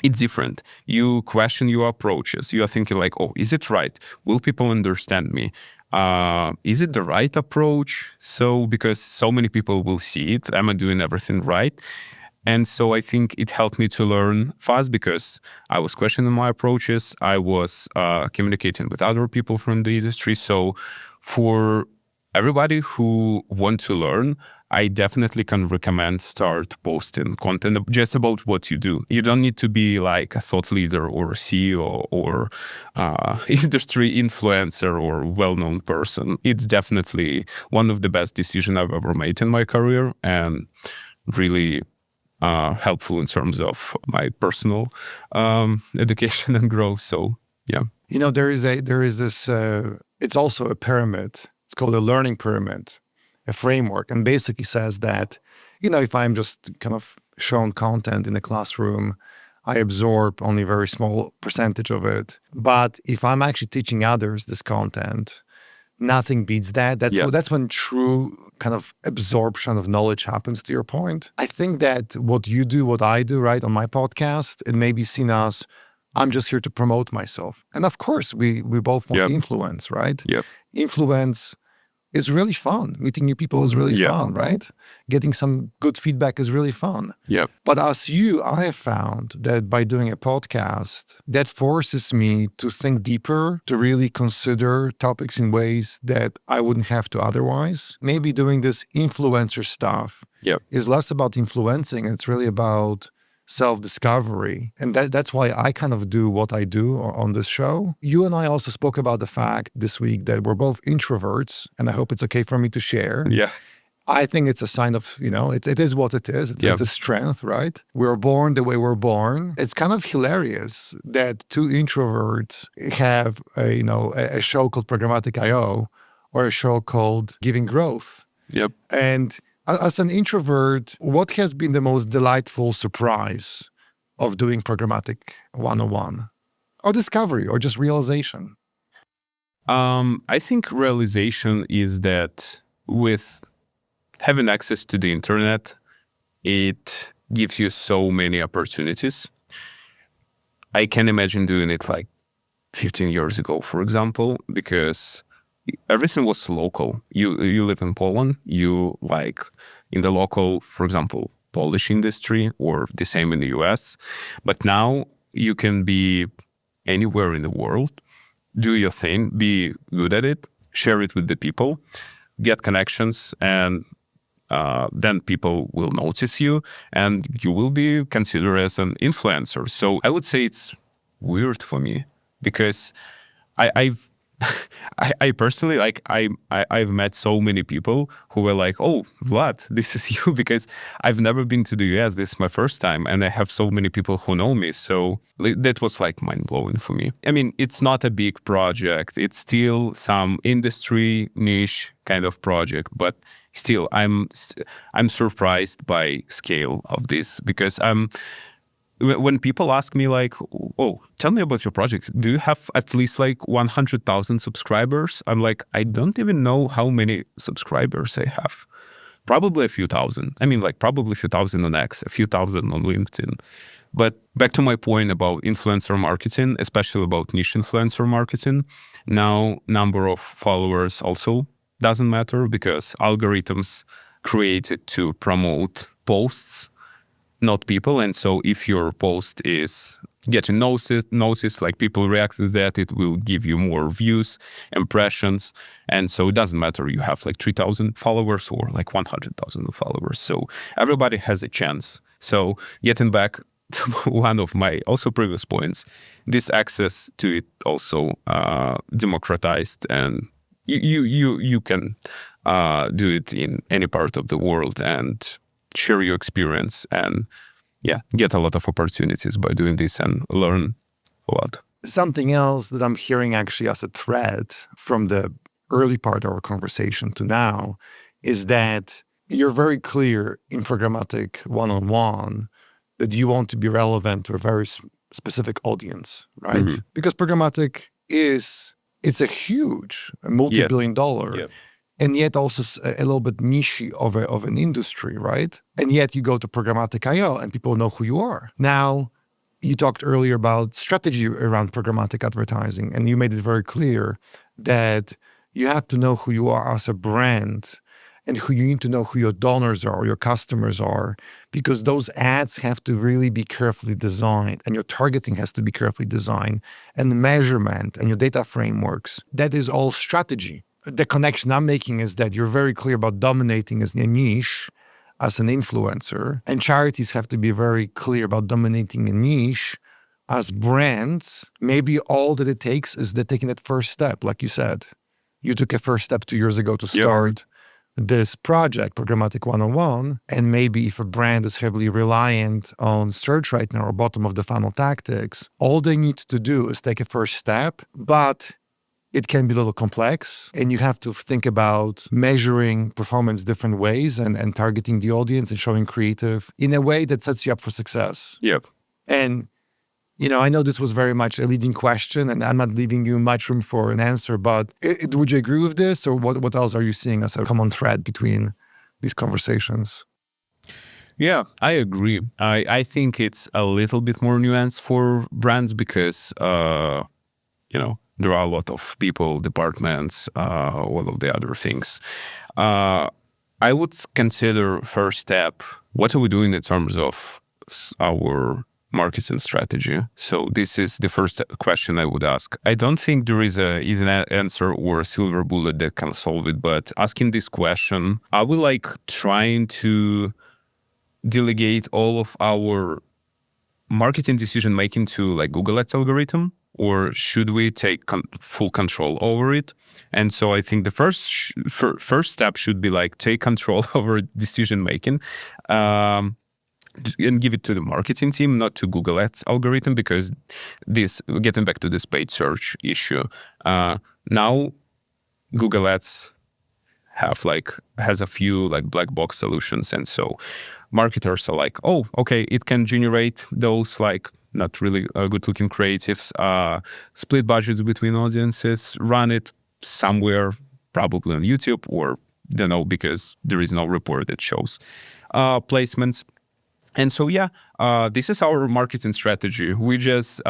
it's different. You question your approaches. You are thinking like, oh, is it right? Will people understand me? Is it the right approach? So because so many people will see it, am I doing everything right? And so I think it helped me to learn fast because I was questioning my approaches. I was communicating with other people from the industry. So for everybody who want to learn, I definitely can recommend start posting content just about what you do. You don't need to be like a thought leader or a CEO or industry influencer or well-known person. It's definitely one of the best decisions I've ever made in my career and really helpful in terms of my personal education and growth. So yeah. There is this, it's also a pyramid. It's called a learning pyramid, a framework, and basically says that, if I'm just kind of shown content in the classroom, I absorb only a very small percentage of it. But if I'm actually teaching others this content, nothing beats that. That's when true kind of absorption of knowledge happens, to your point. I think that what you do, what I do, right, on my podcast, it may be seen as I'm just here to promote myself. And of course, we both want influence, right? Yep. Influence is really fun. Meeting new people is really fun, right? Getting some good feedback is really fun. Yep. But I have found that by doing a podcast, that forces me to think deeper, to really consider topics in ways that I wouldn't have to otherwise. Maybe doing this influencer stuff is less about influencing. It's really about self-discovery. And that's why I kind of do what I do on this show. You and I also spoke about the fact this week that we're both introverts, and I hope it's okay for me to share. Yeah. I think it's a sign of, it is what it is. It's a strength, right? We're born the way we're born. It's kind of hilarious that two introverts have a show called Programmatic IO or a show called Giving Growth. Yep. And as an introvert, what has been the most delightful surprise of doing Programmatic 101? Or discovery, or just realization? I think realization is that with having access to the internet, it gives you so many opportunities. I can imagine doing it like 15 years ago, for example, because everything was local. You live in Poland, you like in the local, for example, Polish industry, or the same in the US. But now you can be anywhere in the world, do your thing, be good at it, share it with the people, get connections, and then people will notice you and you will be considered as an influencer. So I would say it's weird for me because I personally, like, I've met so many people who were like, oh, Vlad, this is you, because I've never been to the US. This is my first time. And I have so many people who know me. So that was like mind blowing for me. I mean, it's not a big project. It's still some industry niche kind of project, but still I'm surprised by scale of this because when people ask me like, oh, tell me about your project, do you have at least like 100,000 subscribers? I'm like, I don't even know how many subscribers I have. Probably a few thousand. I mean, like probably a few thousand on X, a few thousand on LinkedIn. But back to my point about influencer marketing, especially about niche influencer marketing, now number of followers also doesn't matter because algorithms created to promote posts, not people. And so if your post is getting noticed, like people react to that, it will give you more views, impressions. And so it doesn't matter you have like 3,000 followers or like 100,000 followers. So everybody has a chance. So getting back to one of my also previous points, this access to it also democratized, and you can do it in any part of the world and share your experience and get a lot of opportunities by doing this and learn a lot. Something else that I'm hearing actually as a thread from the early part of our conversation to now is that you're very clear in Programmatic 101 that you want to be relevant to a very specific audience, right? Mm-hmm. Because Programmatic it's a huge, multi-billion dollar. Yes. And yet also a little bit niche of an industry, right? And yet you go to Programmatic IO and people know who you are. Now, you talked earlier about strategy around programmatic advertising, and you made it very clear that you have to know who you are as a brand, and who you need to know who your donors are or your customers are, because those ads have to really be carefully designed, and your targeting has to be carefully designed, and the measurement and your data frameworks. That is all strategy. The connection I'm making is that you're very clear about dominating as a niche, as an influencer, and charities have to be very clear about dominating a niche as brands. Maybe all that it takes is that taking that first step, like you said. You took a first step 2 years ago to start this project, Programmatic 101, and maybe if a brand is heavily reliant on search right now or bottom of the funnel tactics, all they need to do is take a first step, but it can be a little complex, and you have to think about measuring performance different ways and targeting the audience and showing creative in a way that sets you up for success. Yep. And I know this was very much a leading question, and I'm not leaving you much room for an answer, but would you agree with this, or what else are you seeing as a common thread between these conversations? Yeah, I agree. I think it's a little bit more nuanced for brands because, there are a lot of people, departments, all of the other things. I would consider first step, what are we doing in terms of our marketing strategy? So this is the first question I would ask. I don't think there is a easy answer or a silver bullet that can solve it, but asking this question, are we trying to delegate all of our marketing decision making to Google Ads algorithm, or should we take full control over it? And so I think the first step should be take control over decision making. And give it to the marketing team, not to Google Ads algorithm, because getting back to this paid search issue, now Google Ads has a few black box solutions, and so marketers are oh, okay, it can generate those not really good looking creatives, split budgets between audiences, run it somewhere, probably on YouTube, or don't know, because there is no report that shows placements. And so, this is our marketing strategy. We just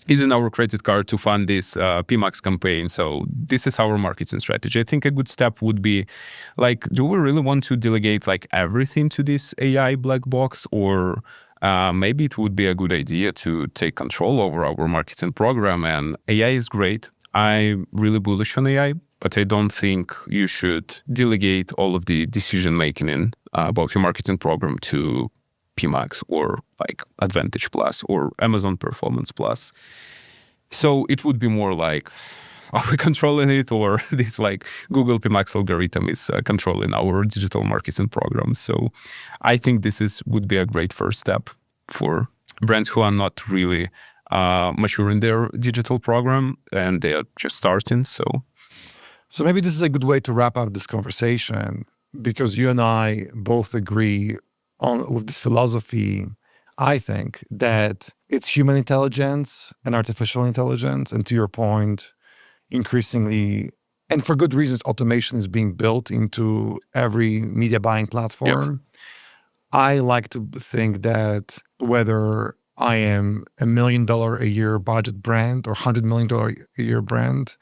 using our credit card to fund this PMAX campaign. So this is our marketing strategy. I think a good step would be do we really want to delegate everything to this AI black box, or maybe it would be a good idea to take control over our marketing program? And AI is great. I'm really bullish on AI, but I don't think you should delegate all of the decision making about your marketing program to PMAX or Advantage Plus or Amazon Performance Plus. So it would be more are we controlling it, or this Google PMAX algorithm is controlling our digital marketing program? So I think this would be a great first step for brands who are not really mature in their digital program and they are just starting. So maybe this is a good way to wrap up this conversation, because you and I both agree with this philosophy. I think that it's human intelligence and artificial intelligence, and to your point, increasingly, and for good reasons, automation is being built into every media buying platform. Yep. I like to think that whether I am $1 million a year budget brand or $100 million a year brand,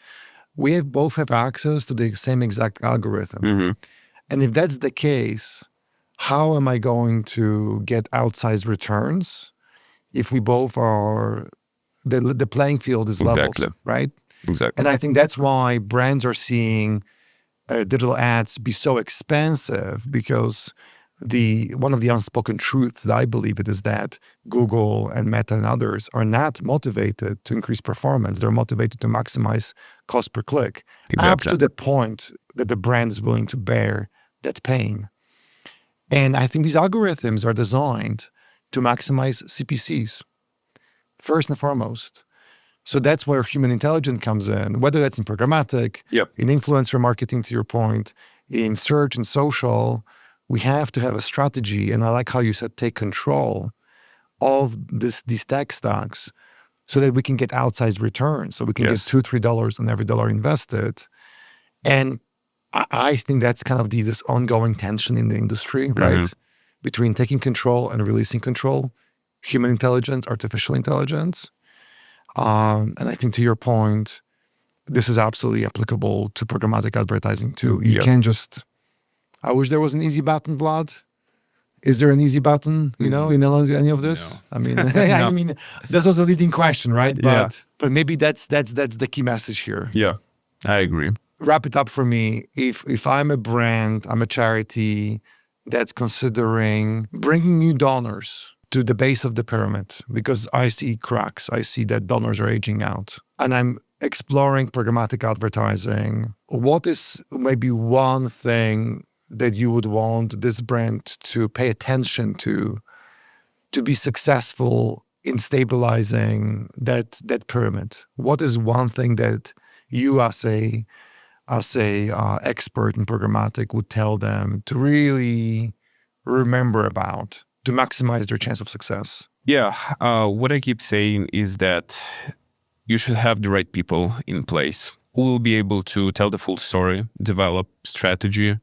we both have access to the same exact algorithm. Mm-hmm. And if that's the case, how am I going to get outsized returns if we both are, the playing field is leveled, right? Exactly. And I think that's why brands are seeing digital ads be so expensive, because one of the unspoken truths that I believe it is that Google and Meta and others are not motivated to increase performance. They're motivated to maximize cost per click, up to the point that the brand is willing to bear that pain. And I think these algorithms are designed to maximize CPCs, first and foremost. So that's where human intelligence comes in, whether that's in programmatic, in influencer marketing, to your point, in search and social. We have to have a strategy, and I like how you said take control of these tech stocks so that we can get outsized returns, so we can get $2-3 on every dollar invested. And I think that's kind of this ongoing tension in the industry, right? Between taking control and releasing control, human intelligence, artificial intelligence. And I think, to your point, this is absolutely applicable to programmatic advertising too. You Yeah. can't just, I wish there was an easy button, Vlad. Is there an easy button, you know any of this? No. I mean, I mean, this was a leading question, right? Yeah. But maybe that's the key message here. Yeah, I agree. Wrap it up for me. If I'm a brand, I'm a charity that's considering bringing new donors to the base of the pyramid because I see cracks. I see that donors are aging out, and I'm exploring programmatic advertising. What is maybe one thing that you would want this brand to pay attention to be successful in stabilizing that pyramid? What is one thing that you as a expert in programmatic would tell them to really remember about to maximize their chance of success? Yeah, what I keep saying is that you should have the right people in place who will be able to tell the full story, develop strategy,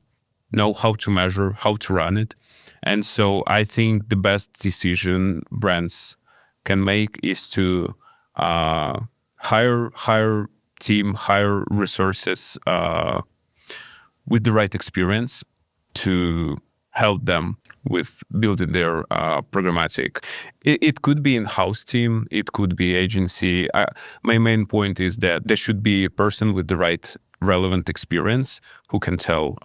know how to measure, how to run it. And so I think the best decision brands can make is to hire team, hire resources with the right experience to help them with building their programmatic. It could be in-house team, it could be agency. My main point is that there should be a person with the right relevant experience who can tell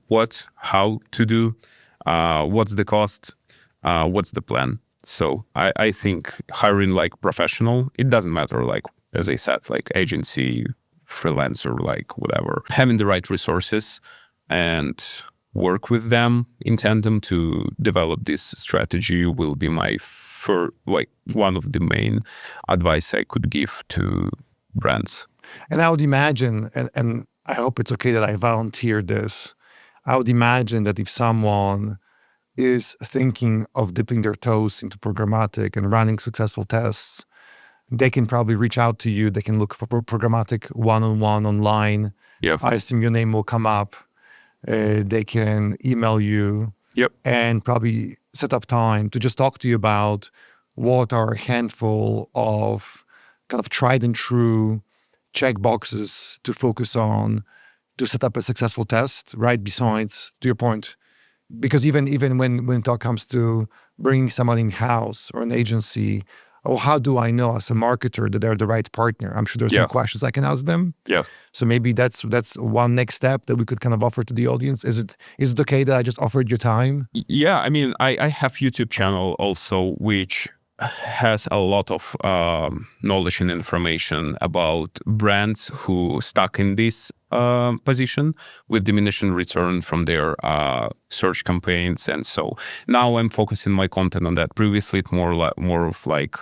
what, how to do, what's the cost, what's the plan. So I think hiring like professional, it doesn't matter, like, as I said, like agency, freelancer, like whatever, having the right resources and work with them in tandem to develop this strategy will be my one of the main advice I could give to brands. And I would imagine, and I hope it's okay that I volunteered this, I would imagine that if someone is thinking of dipping their toes into programmatic and running successful tests, they can probably reach out to you. They can look for programmatic one-on-one online. Yeah. I assume your name will come up. They can email you. Yep. And probably set up time to just talk to you about what are a handful of kind of tried and true check boxes to focus on to set up a successful test, right? Besides, to your point, because even when it comes to bringing someone in-house or an agency, how do I know as a marketer that they're the right partner? I'm sure there's some questions I can ask them. Yeah. So maybe that's one next step that we could kind of offer to the audience. Is it okay that I just offered your time? Yeah, I mean, I have YouTube channel also, which has a lot of knowledge and information about brands who stuck in this position with diminishing return from their search campaigns. And so now I'm focusing my content on that. Previously, it's more of like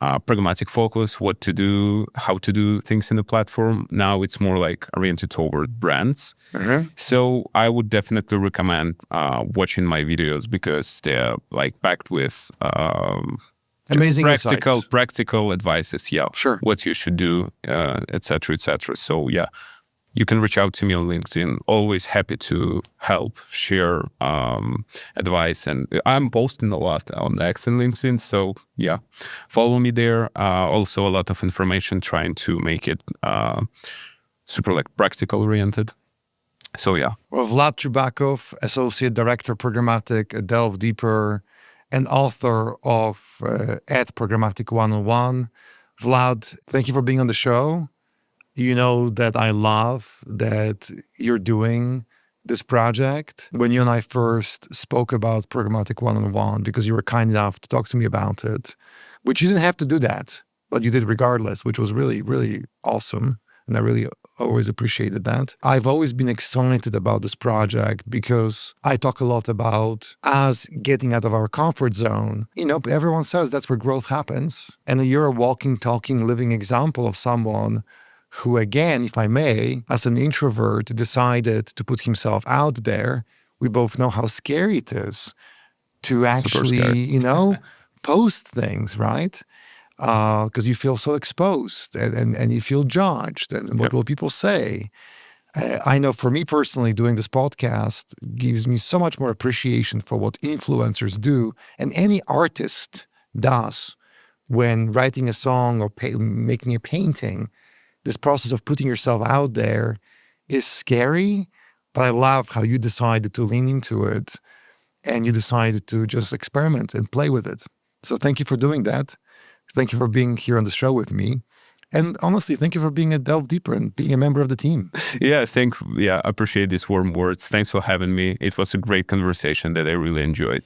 programmatic focus, what to do, how to do things in the platform. Now it's more like oriented toward brands. Mm-hmm. So I would definitely recommend watching my videos because they're like packed with amazing practical advices. Yeah, sure. What you should do, etc., etc. So yeah, you can reach out to me on LinkedIn. Always happy to help, share advice, and I'm posting a lot on X and LinkedIn. So yeah, follow me there. Also, a lot of information trying to make it super like practical oriented. So yeah. Well, Vlad Chubakov, Associate Director of Programmatic at Delve Deeper, and author of Ad Programmatic 101. Vlad, thank you for being on the show. You know that I love that you're doing this project. When you and I first spoke about Programmatic 101, because you were kind enough to talk to me about it, which you didn't have to do that, but you did regardless, which was really, really awesome. And I really always appreciated that. I've always been excited about this project because I talk a lot about us getting out of our comfort zone. You know, everyone says that's where growth happens. And you're a walking, talking, living example of someone who, again, if I may, as an introvert, decided to put himself out there. We both know how scary it is to actually, you know, post things, right? Because you feel so exposed and you feel judged and what will people say? I know for me personally, doing this podcast gives me so much more appreciation for what influencers do and any artist does when writing a song or making a painting. this process of putting yourself out there is scary, but I love how you decided to lean into it and you decided to just experiment and play with it. So thank you for doing that. Thank you for being here on the show with me. And honestly, thank you for being a Delve Deeper and being a member of the team. Yeah, I appreciate these warm words. Thanks for having me. It was a great conversation that I really enjoyed.